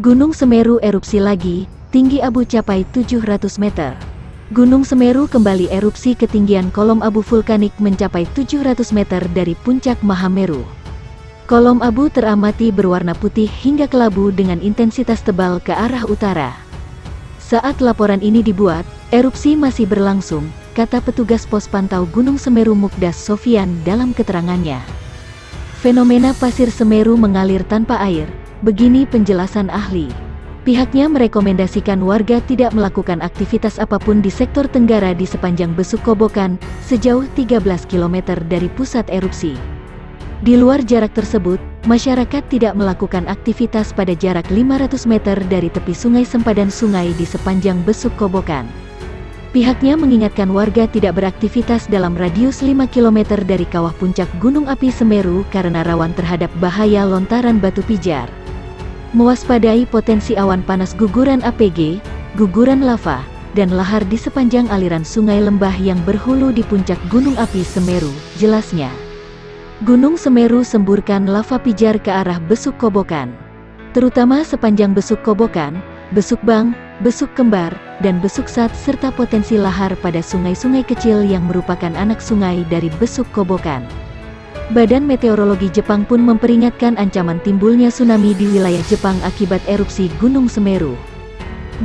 Gunung Semeru erupsi lagi, tinggi abu capai 700 meter. Gunung Semeru kembali erupsi, ketinggian kolom abu vulkanik mencapai 700 meter dari puncak Mahameru. Kolom abu teramati berwarna putih hingga kelabu dengan intensitas tebal ke arah utara. Saat laporan ini dibuat, erupsi masih berlangsung, kata petugas pos pantau Gunung Semeru Mukdas Sofyan dalam keterangannya. Fenomena pasir Semeru mengalir tanpa air, begini penjelasan ahli. Pihaknya merekomendasikan warga tidak melakukan aktivitas apapun di sektor tenggara di sepanjang Besuk Kobokan, sejauh 13 km dari pusat erupsi. Di luar jarak tersebut, masyarakat tidak melakukan aktivitas pada jarak 500 meter dari tepi sungai sempadan sungai di sepanjang Besuk Kobokan. Pihaknya mengingatkan warga tidak beraktivitas dalam radius 5 km dari kawah puncak Gunung Api Semeru karena rawan terhadap bahaya lontaran batu pijar. Mewaspadai potensi awan panas guguran APG, guguran lava, dan lahar di sepanjang aliran sungai lembah yang berhulu di puncak Gunung Api Semeru, jelasnya. Gunung Semeru semburkan lava pijar ke arah Besuk Kobokan, terutama sepanjang Besuk Kobokan, Besuk Bang, Besuk Kembar, dan Besuk Sat, serta potensi lahar pada sungai-sungai kecil yang merupakan anak sungai dari Besuk Kobokan. Badan Meteorologi Jepang pun memperingatkan ancaman timbulnya tsunami di wilayah Jepang akibat erupsi Gunung Semeru.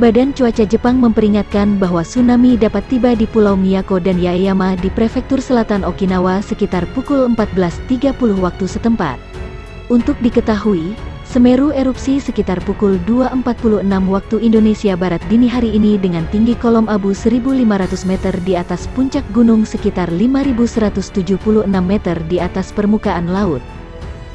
Badan Cuaca Jepang memperingatkan bahwa tsunami dapat tiba di Pulau Miyako dan Yaeyama di Prefektur Selatan Okinawa sekitar pukul 14.30 waktu setempat. Untuk diketahui, Semeru erupsi sekitar pukul 2.46 waktu Indonesia Barat dini hari ini dengan tinggi kolom abu 1.500 meter di atas puncak gunung sekitar 5.176 meter di atas permukaan laut.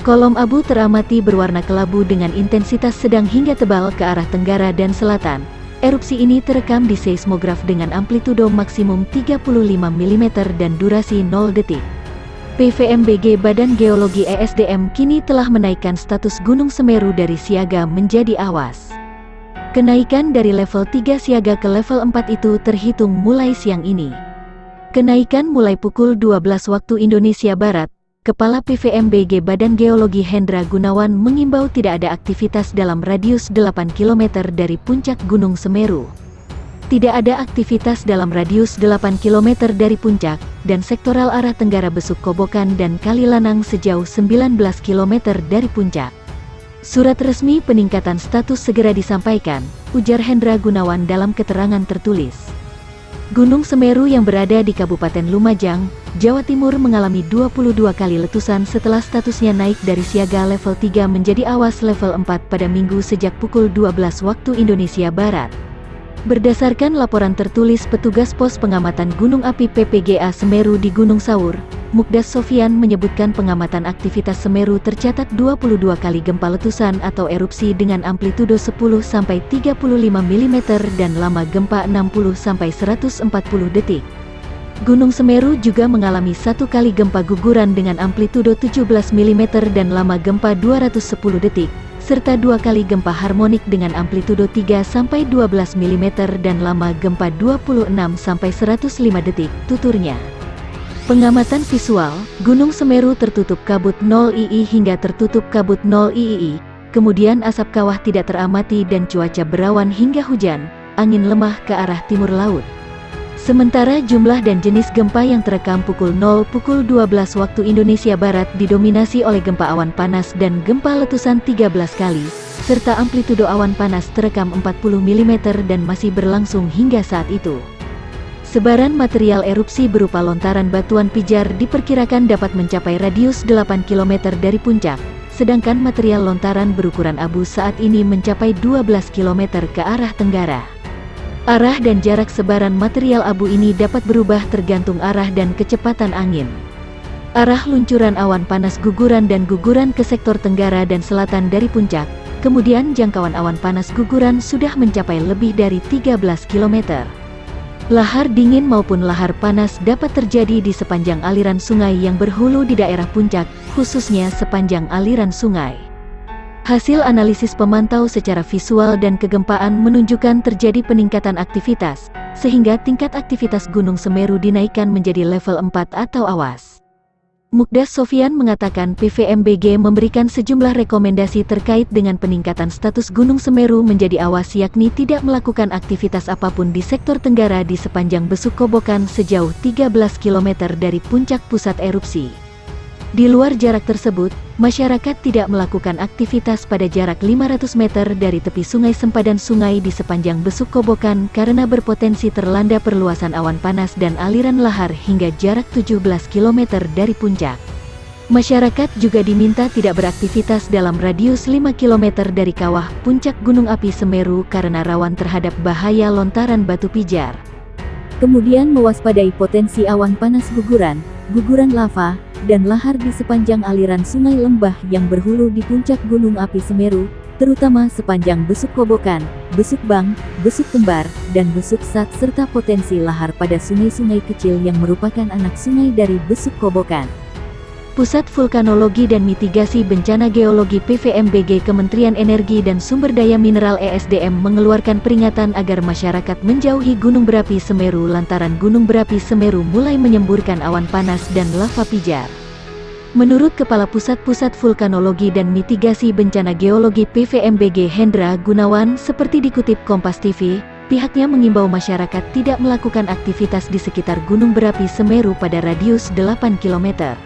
Kolom abu teramati berwarna kelabu dengan intensitas sedang hingga tebal ke arah tenggara dan selatan. Erupsi ini terekam di seismograf dengan amplitudo maksimum 35 mm dan durasi 0 detik. PVMBG Badan Geologi ESDM kini telah menaikkan status Gunung Semeru dari siaga menjadi awas. Kenaikan dari level 3 siaga ke level 4 itu terhitung mulai siang ini. Kenaikan mulai pukul 12 waktu Indonesia Barat. Kepala PVMBG Badan Geologi Hendra Gunawan mengimbau tidak ada aktivitas dalam radius 8 km dari puncak Gunung Semeru. Tidak ada aktivitas dalam radius 8 km dari puncak, dan sektoral arah tenggara Besuk Kobokan dan Kalilanang sejauh 19 km dari puncak. Surat resmi peningkatan status segera disampaikan, ujar Hendra Gunawan dalam keterangan tertulis. Gunung Semeru yang berada di Kabupaten Lumajang, Jawa Timur mengalami 22 kali letusan setelah statusnya naik dari siaga level 3 menjadi awas level 4 pada Minggu sejak pukul 12 waktu Indonesia Barat. Berdasarkan laporan tertulis petugas pos pengamatan Gunung Api PPGA Semeru di Gunung Sawur, Mukdas Sofyan menyebutkan pengamatan aktivitas Semeru tercatat 22 kali gempa letusan atau erupsi dengan amplitudo 10-35 mm dan lama gempa 60-140 detik. Gunung Semeru juga mengalami 1 kali gempa guguran dengan amplitudo 17 mm dan lama gempa 210 detik. Serta 2 kali gempa harmonik dengan amplitudo 3-12 mm dan lama gempa 26-105 detik, tuturnya. Pengamatan visual, Gunung Semeru tertutup kabut 0 II hingga tertutup kabut 0 III, kemudian asap kawah tidak teramati dan cuaca berawan hingga hujan, angin lemah ke arah timur laut. Sementara jumlah dan jenis gempa yang terekam pukul 12 waktu Indonesia Barat didominasi oleh gempa awan panas dan gempa letusan 13 kali, serta amplitudo awan panas terekam 40 mm dan masih berlangsung hingga saat itu. Sebaran material erupsi berupa lontaran batuan pijar diperkirakan dapat mencapai radius 8 km dari puncak, sedangkan material lontaran berukuran abu saat ini mencapai 12 km ke arah tenggara. Arah dan jarak sebaran material abu ini dapat berubah tergantung arah dan kecepatan angin. Arah luncuran awan panas guguran dan guguran ke sektor tenggara dan selatan dari puncak, kemudian jangkauan awan panas guguran sudah mencapai lebih dari 13 km. Lahar dingin maupun lahar panas dapat terjadi di sepanjang aliran sungai yang berhulu di daerah puncak, khususnya sepanjang aliran sungai. Hasil analisis pemantau secara visual dan kegempaan menunjukkan terjadi peningkatan aktivitas, sehingga tingkat aktivitas Gunung Semeru dinaikkan menjadi level 4 atau awas. Mukdas Sofyan mengatakan PVMBG memberikan sejumlah rekomendasi terkait dengan peningkatan status Gunung Semeru menjadi awas, yakni tidak melakukan aktivitas apapun di sektor tenggara di sepanjang Besuk Kobokan sejauh 13 km dari puncak pusat erupsi. Di luar jarak tersebut, masyarakat tidak melakukan aktivitas pada jarak 500 meter dari tepi sungai sempadan sungai di sepanjang Besuk Kobokan karena berpotensi terlanda perluasan awan panas dan aliran lahar hingga jarak 17 km dari puncak. Masyarakat juga diminta tidak beraktivitas dalam radius 5 km dari kawah puncak Gunung Api Semeru karena rawan terhadap bahaya lontaran batu pijar. Kemudian mewaspadai potensi awan panas guguran lava, dan lahar di sepanjang aliran sungai lembah yang berhulu di puncak Gunung Api Semeru, terutama sepanjang Besuk Kobokan, Besuk Bang, Besuk Kembar, dan Besuk Sat serta potensi lahar pada sungai-sungai kecil yang merupakan anak sungai dari Besuk Kobokan. Pusat Vulkanologi dan Mitigasi Bencana Geologi PVMBG Kementerian Energi dan Sumber Daya Mineral ESDM mengeluarkan peringatan agar masyarakat menjauhi Gunung Berapi Semeru lantaran Gunung Berapi Semeru mulai menyemburkan awan panas dan lava pijar. Menurut Kepala Pusat Vulkanologi dan Mitigasi Bencana Geologi PVMBG Hendra Gunawan, seperti dikutip Kompas TV, pihaknya mengimbau masyarakat tidak melakukan aktivitas di sekitar Gunung Berapi Semeru pada radius 8 km.